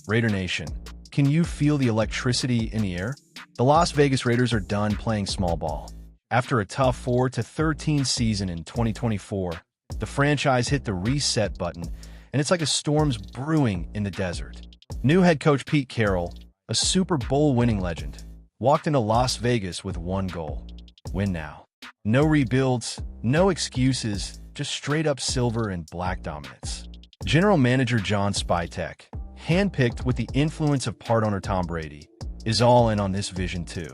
Raider Nation, can you feel the electricity in the air? The Las Vegas Raiders are done playing small ball. After a tough 4-13 season in 2024, the franchise hit the reset button, and it's like a storm's brewing in the desert. New head coach Pete Carroll, a Super Bowl winning legend, walked into Las Vegas with one goal: win now. No rebuilds, no excuses, just straight-up silver and black dominance. General Manager John Spytek, handpicked with the influence of part owner Tom Brady, is all in on this vision too.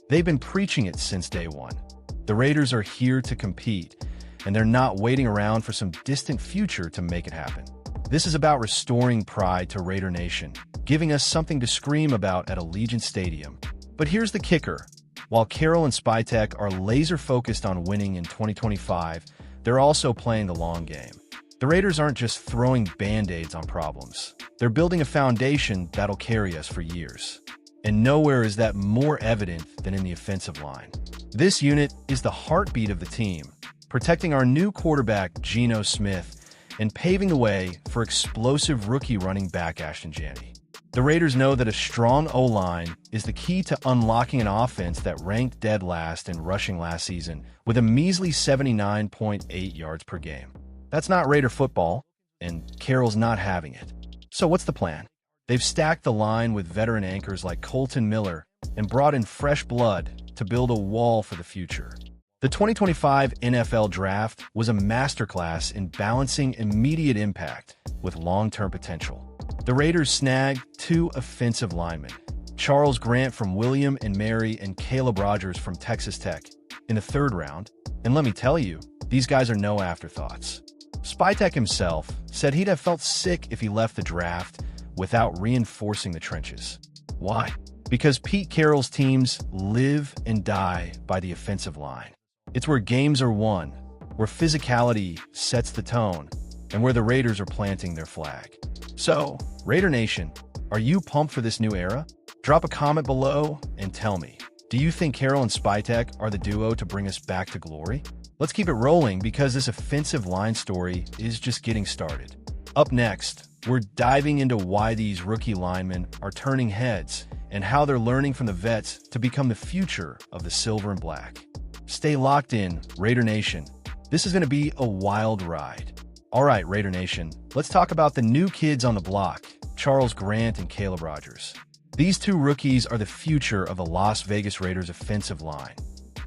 They've been preaching it since day one. The Raiders are here to compete, and they're not waiting around for some distant future to make it happen. This is about restoring pride to Raider Nation, giving us something to scream about at Allegiant Stadium. But here's the kicker. While Carroll and Spytek are laser-focused on winning in 2025, they're also playing the long game. The Raiders aren't just throwing Band-Aids on problems. They're building a foundation that'll carry us for years. And nowhere is that more evident than in the offensive line. This unit is the heartbeat of the team, protecting our new quarterback, Geno Smith, and paving the way for explosive rookie running back Ashton Jeanty. The Raiders know that a strong O-line is the key to unlocking an offense that ranked dead last in rushing last season with a measly 79.8 yards per game. That's not Raider football, and Carroll's not having it. So what's the plan? They've stacked the line with veteran anchors like Kolton Miller and brought in fresh blood to build a wall for the future. The 2025 NFL Draft was a masterclass in balancing immediate impact with long-term potential. The Raiders snagged 2 offensive linemen, Charles Grant from William & Mary and Caleb Rogers from Texas Tech, in the 3rd round. And let me tell you, these guys are no afterthoughts. Spytek himself said he'd have felt sick if he left the draft without reinforcing the trenches. Why? Because Pete Carroll's teams live and die by the offensive line. It's where games are won, where physicality sets the tone, and where the Raiders are planting their flag. So, Raider Nation, are you pumped for this new era? Drop a comment below and tell me, do you think Carroll and Spytek are the duo to bring us back to glory? Let's keep it rolling because this offensive line story is just getting started. Up next, we're diving into why these rookie linemen are turning heads and how they're learning from the vets to become the future of the silver and black. Stay locked in, Raider Nation. This is going to be a wild ride. All right, Raider Nation, let's talk about the new kids on the block, Charles Grant and Caleb Rogers. These 2 rookies are the future of the Las Vegas Raiders offensive line,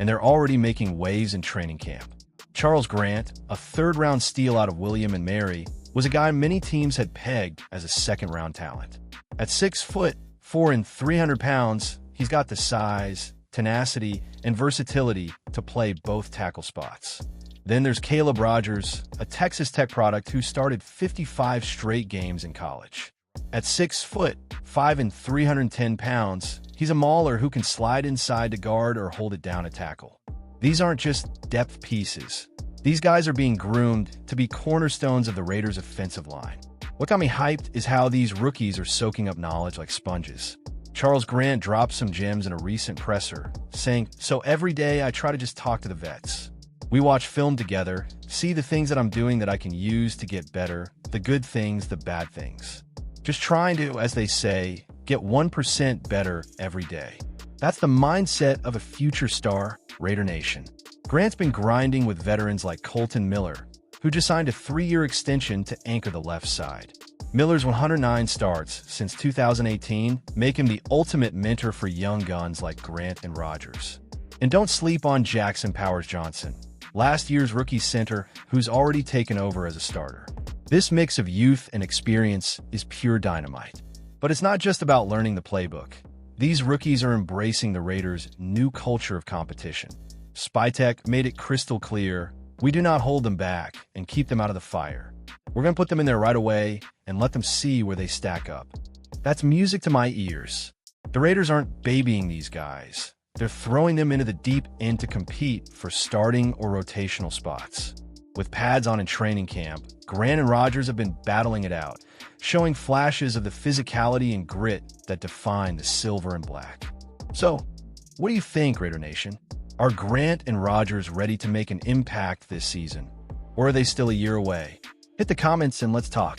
and they're already making waves in training camp. Charles Grant, a 3rd-round steal out of William & Mary, was a guy many teams had pegged as a 2nd-round talent. At 6'4" and 300 pounds, he's got the size, tenacity, and versatility to play both tackle spots. Then there's Caleb Rogers, a Texas Tech product who started 55 straight games in college. At 6'5" and 310 pounds, he's a mauler who can slide inside to guard or hold it down at tackle. These aren't just depth pieces. These guys are being groomed to be cornerstones of the Raiders' offensive line. What got me hyped is how these rookies are soaking up knowledge like sponges. Charles Grant dropped some gems in a recent presser, saying, "So every day I try to just talk to the vets. We watch film together, see the things that I'm doing that I can use to get better, the good things, the bad things. Just trying to, as they say, get 1% better every day." That's the mindset of a future star, Raider Nation. Grant's been grinding with veterans like Kolton Miller, who just signed a 3-year extension to anchor the left side. Miller's 109 starts since 2018 make him the ultimate mentor for young guns like Grant and Rogers. And don't sleep on Jackson Powers-Johnson, last year's rookie center who's already taken over as a starter. This mix of youth and experience is pure dynamite. But it's not just about learning the playbook. These rookies are embracing the Raiders' new culture of competition. Spytek made it crystal clear, we do not hold them back and keep them out of the fire. We're going to put them in there right away and let them see where they stack up. That's music to my ears. The Raiders aren't babying these guys. They're throwing them into the deep end to compete for starting or rotational spots. With pads on in training camp, Grant and Rogers have been battling it out, showing flashes of the physicality and grit that define the silver and black. So, what do you think, Raider Nation? Are Grant and Rogers ready to make an impact this season? Or are they still a year away? Hit the comments and let's talk.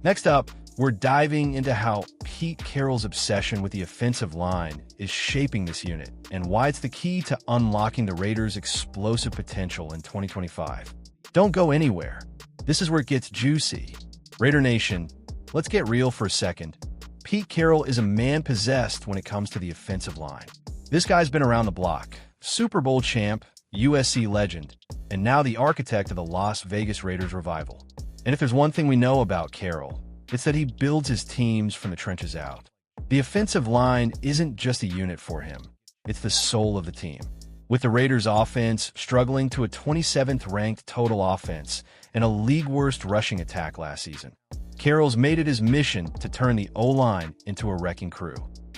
Next up, we're diving into how Pete Carroll's obsession with the offensive line is shaping this unit and why it's the key to unlocking the Raiders' explosive potential in 2025. Don't go anywhere. This is where it gets juicy. Raider Nation, let's get real for a second. Pete Carroll is a man possessed when it comes to the offensive line. This guy's been around the block. Super Bowl champ, USC legend, and now the architect of the Las Vegas Raiders revival. And if there's one thing we know about Carroll, it's that he builds his teams from the trenches out. The offensive line isn't just a unit for him. It's the soul of the team. With the Raiders' offense struggling to a 27th ranked total offense and a league-worst rushing attack last season, Carroll's made it his mission to turn the O-line into a wrecking crew.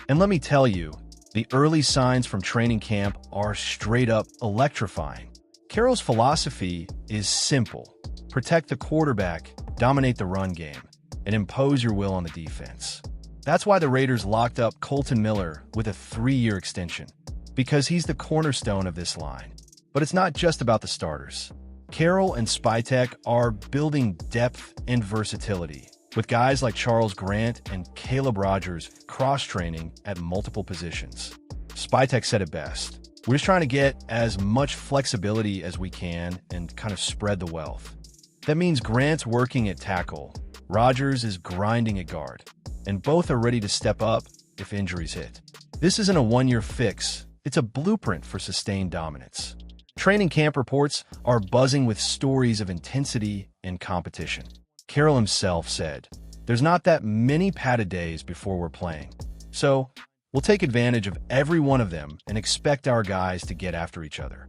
And let me tell you, the early signs from training camp are straight-up electrifying. Carroll's philosophy is simple. Protect the quarterback, dominate the run game, and impose your will on the defense. That's why the Raiders locked up Kolton Miller with a 3-year extension, because he's the cornerstone of this line. But it's not just about the starters. Carroll and Spytek are building depth and versatility, with guys like Charles Grant and Caleb Rogers cross-training at multiple positions. Spytek said it best. We're just trying to get as much flexibility as we can and kind of spread the wealth. That means Grant's working at tackle, Rogers is grinding at guard, and both are ready to step up if injuries hit. This isn't a one-year fix, it's a blueprint for sustained dominance. Training camp reports are buzzing with stories of intensity and competition. Carroll himself said, "There's not that many padded days before we're playing. So, we'll take advantage of every one of them and expect our guys to get after each other."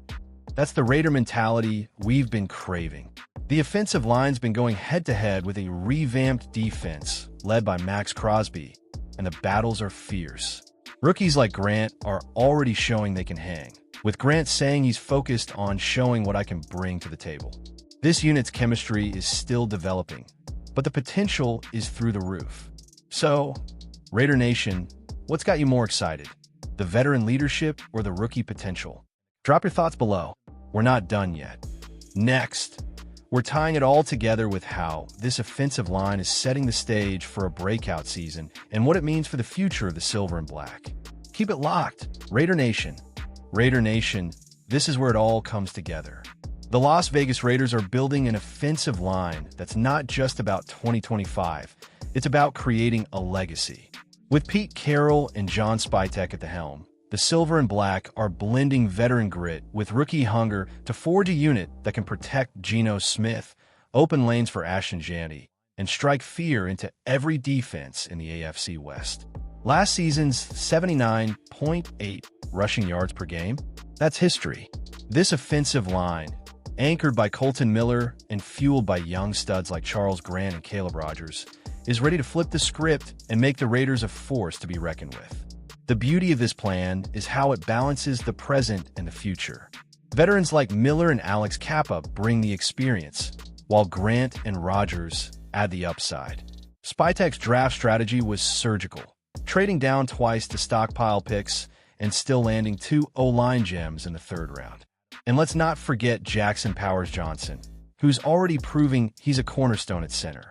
That's the Raider mentality we've been craving. The offensive line's been going head-to-head with a revamped defense led by Max Crosby, and the battles are fierce. Rookies like Grant are already showing they can hang, with Grant saying he's focused on showing what I can bring to the table. This unit's chemistry is still developing, but the potential is through the roof. So, Raider Nation, what's got you more excited? The veteran leadership or the rookie potential? Drop your thoughts below. We're not done yet. Next, we're tying it all together with how this offensive line is setting the stage for a breakout season and what it means for the future of the silver and black. Keep it locked, Raider Nation. Raider Nation, this is where it all comes together. The Las Vegas Raiders are building an offensive line that's not just about 2025, it's about creating a legacy. With Pete Carroll and John Spytek at the helm, the silver and black are blending veteran grit with rookie hunger to forge a unit that can protect Geno Smith, open lanes for Ashton Jeanty, and strike fear into every defense in the AFC West. Last season's 79.8 rushing yards per game, that's history. This offensive line, anchored by Kolton Miller and fueled by young studs like Charles Grant and Caleb Rogers, is ready to flip the script and make the Raiders a force to be reckoned with. The beauty of this plan is how it balances the present and the future. Veterans like Miller and Alex Kappa bring the experience, while Grant and Rogers add the upside. Spytek's draft strategy was surgical, trading down twice to stockpile picks and still landing 2 O-line gems in the 3rd round. And let's not forget Jackson Powers-Johnson, who's already proving he's a cornerstone at center.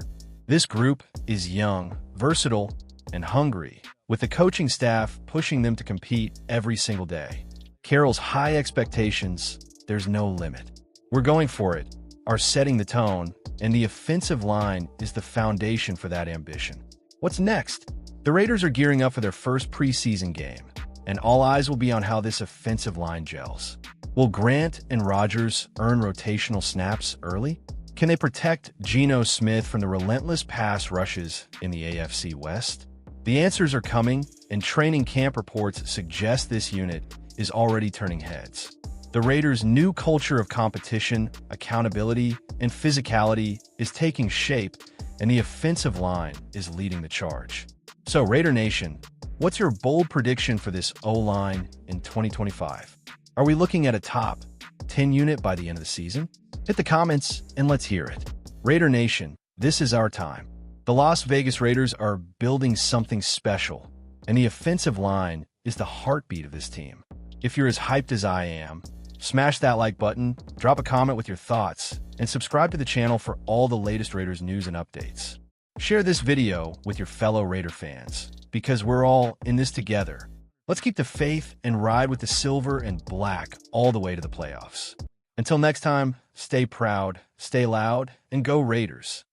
This group is young, versatile, and hungry, with the coaching staff pushing them to compete every single day. Carroll's high expectations, there's no limit. We're going for it, are setting the tone, and the offensive line is the foundation for that ambition. What's next? The Raiders are gearing up for their first preseason game, and all eyes will be on how this offensive line gels. Will Grant and Rogers earn rotational snaps early? Can they protect Geno Smith from the relentless pass rushes in the AFC West? The answers are coming, and training camp reports suggest this unit is already turning heads. The Raiders' new culture of competition, accountability, and physicality is taking shape, and the offensive line is leading the charge. So, Raider Nation, what's your bold prediction for this O-line in 2025? Are we looking at a top 10 unit by the end of the season? Hit the comments and let's hear it. Raider Nation, this is our time. The Las Vegas Raiders are building something special, and the offensive line is the heartbeat of this team. If you're as hyped as I am, smash that like button, drop a comment with your thoughts, and subscribe to the channel for all the latest Raiders news and updates. Share this video with your fellow Raider fans, because we're all in this together. Let's keep the faith and ride with the silver and black all the way to the playoffs. Until next time, stay proud, stay loud, and go Raiders.